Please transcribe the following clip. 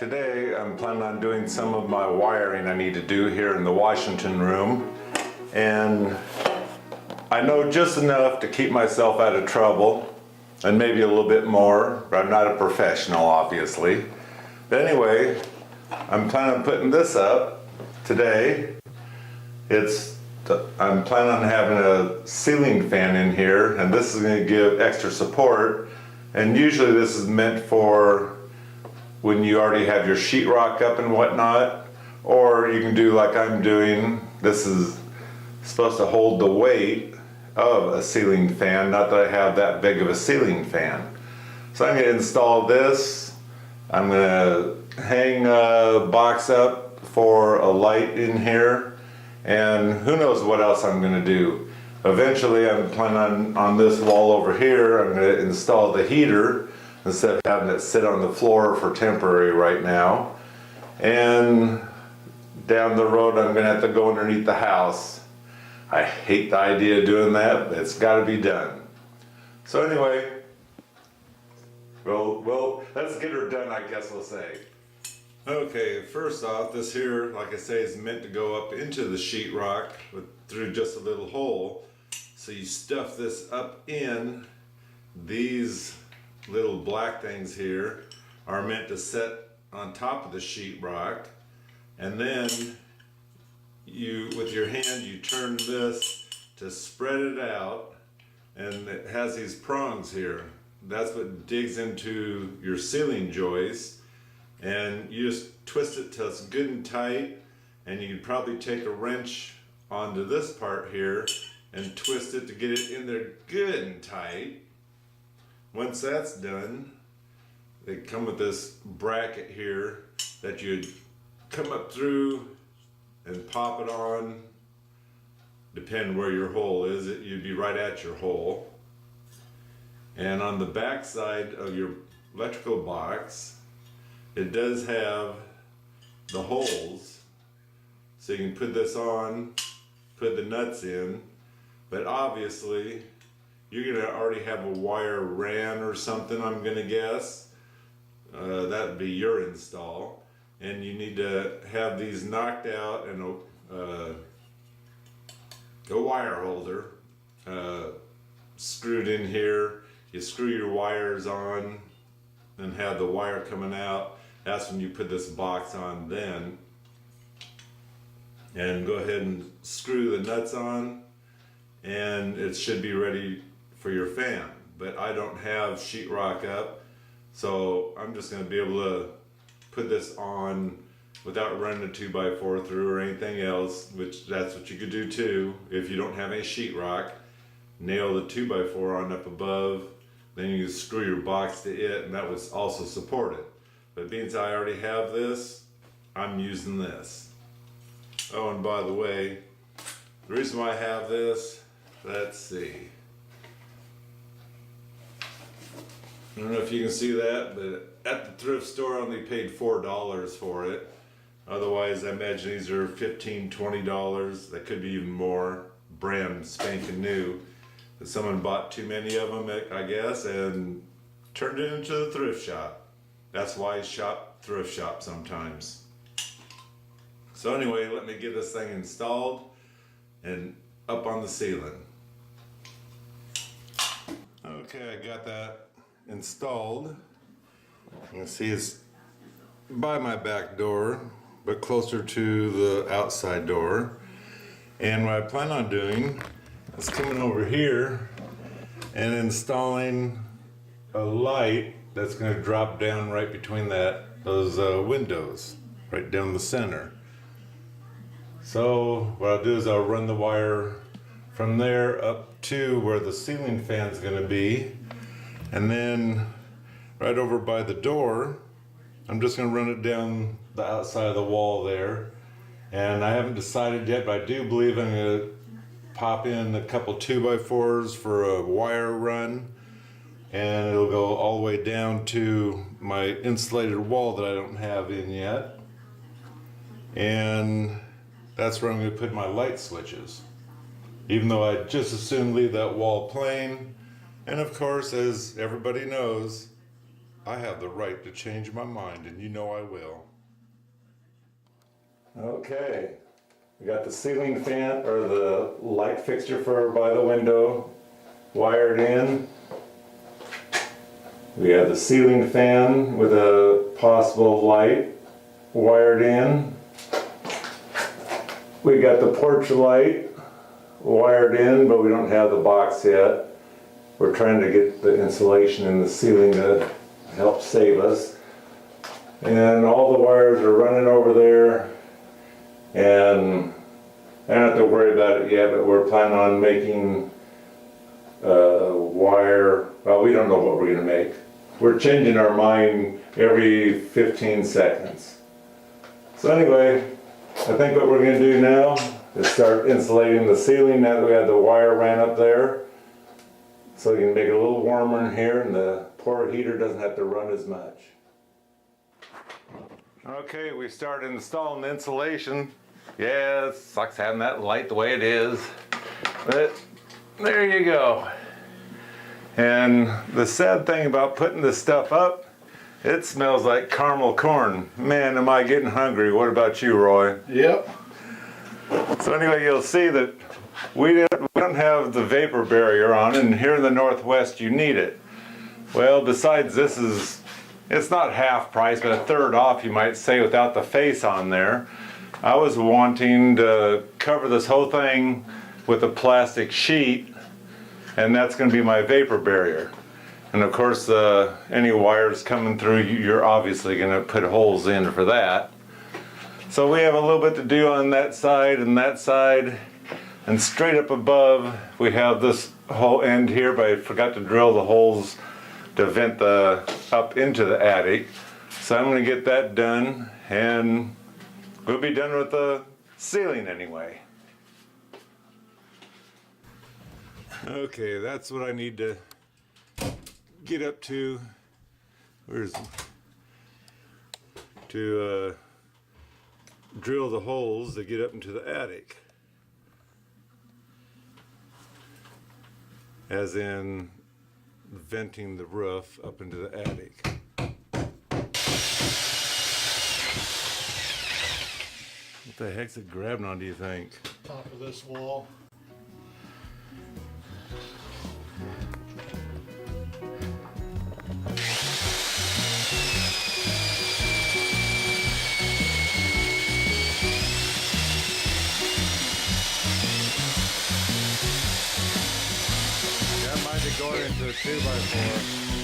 Today I'm planning on doing some of my wiring I need to do here in the Washington room, and I know just enough to keep myself out of trouble and maybe a little bit more, but I'm not a professional obviously. But anyway, I'm planning on putting this up today. I'm planning on having a ceiling fan in here, and this is going to give extra support, and usually this is meant for when you already have your sheetrock up and whatnot, or you can do like I'm doing. This is supposed to hold the weight of a ceiling fan, not that I have that big of a ceiling fan. So I'm going to install this. I'm going to hang a box up for a light in here, and who knows what else I'm going to do. Eventually I'm planning on this wall over here, I'm going to install the heater instead of having it sit on the floor for temporary right now. And down the road I'm going to have to go underneath the house. I hate the idea of doing that, but it's got to be done. So anyway, well, let's get her done, I guess we'll say. Okay, first off, this here, like I say, is meant to go up into the sheetrock through just a little hole. So you stuff this up in. These little black things here are meant to set on top of the sheetrock, and then with your hand you turn this to spread it out, and it has these prongs here. That's what digs into your ceiling joist, and you just twist it till it's good and tight, and you could probably take a wrench onto this part here and twist it to get it in there good and tight. Once that's done, they come with this bracket here that you'd come up through and pop it on. Depending where your hole is, you'd be right at your hole. And on the back side of your electrical box, it does have the holes, so you can put this on, put the nuts in, but obviously you're gonna already have a wire ran or something, I'm gonna guess. That would be your install, and you need to have these knocked out and a wire holder screwed in here. You screw your wires on and have the wire coming out. That's when you put this box on then. And go ahead and screw the nuts on, and it should be ready for your fan. But I don't have sheetrock up, so I'm just going to be able to put this on without running a 2x4 through or anything else, which that's what you could do too if you don't have any sheetrock. Nail the 2x4 on up above, then you screw your box to it, and that would also support it. But being as I already have this, I'm using this. Oh, and by the way, the reason why I have this, let's see. I don't know if you can see that, but at the thrift store I only paid $4 for it. Otherwise, I imagine these are $15, $20. That could be even more, brand spanking new. But someone bought too many of them, I guess, and turned it into the thrift shop. That's why I shop thrift shop sometimes. So anyway, let me get this thing installed and up on the ceiling. Okay, I got that installed. You can see it's by my back door, but closer to the outside door. And what I plan on doing is coming over here and installing a light that's going to drop down right between those windows, right down the center. So what I'll do is I'll run the wire from there up to where the ceiling fan is going to be, and then right over by the door, I'm just going to run it down the outside of the wall there. And I haven't decided yet, but I do believe I'm going to pop in a couple 2x4s for a wire run, and it'll go all the way down to my insulated wall that I don't have in yet. And that's where I'm going to put my light switches, even though I'd just as soon leave that wall plain. And of course, as everybody knows, I have the right to change my mind, and you know I will. Okay, we got the ceiling fan, or the light fixture for by the window wired in. We have the ceiling fan with a possible light wired in. We got the porch light wired in, but we don't have the box yet. We're trying to get the insulation in the ceiling to help save us. And all the wires are running over there, and I don't have to worry about it yet, but we're planning on making wire, well, we don't know what we're gonna make. We're changing our mind every 15 seconds. So anyway, I think what we're gonna do now is start insulating the ceiling now that we have the wire ran up there. So we can make it a little warmer in here and the poor heater doesn't have to run as much. Okay, we started installing the insulation. Yeah, it sucks having that light the way it is, but there you go. And the sad thing about putting this stuff up, it smells like caramel corn. Man, am I getting hungry. What about you, Roy? Yep. So anyway, you'll see that we don't have the vapor barrier on, and here in the Northwest you need it. Well, besides this it's not half price, but a third off, you might say, without the face on there. I was wanting to cover this whole thing with a plastic sheet, and that's going to be my vapor barrier. And of course, any wires coming through, you're obviously going to put holes in for that. So we have a little bit to do on that side and that side. And straight up above, we have this whole end here, but I forgot to drill the holes to vent up into the attic. So I'm going to get that done, and we'll be done with the ceiling anyway. Okay, that's what I need to get up to. To drill the holes to get up into the attic. As in venting the roof up into the attic. What the heck's it grabbing on, do you think? Top of this wall. That might be going into a 2x4.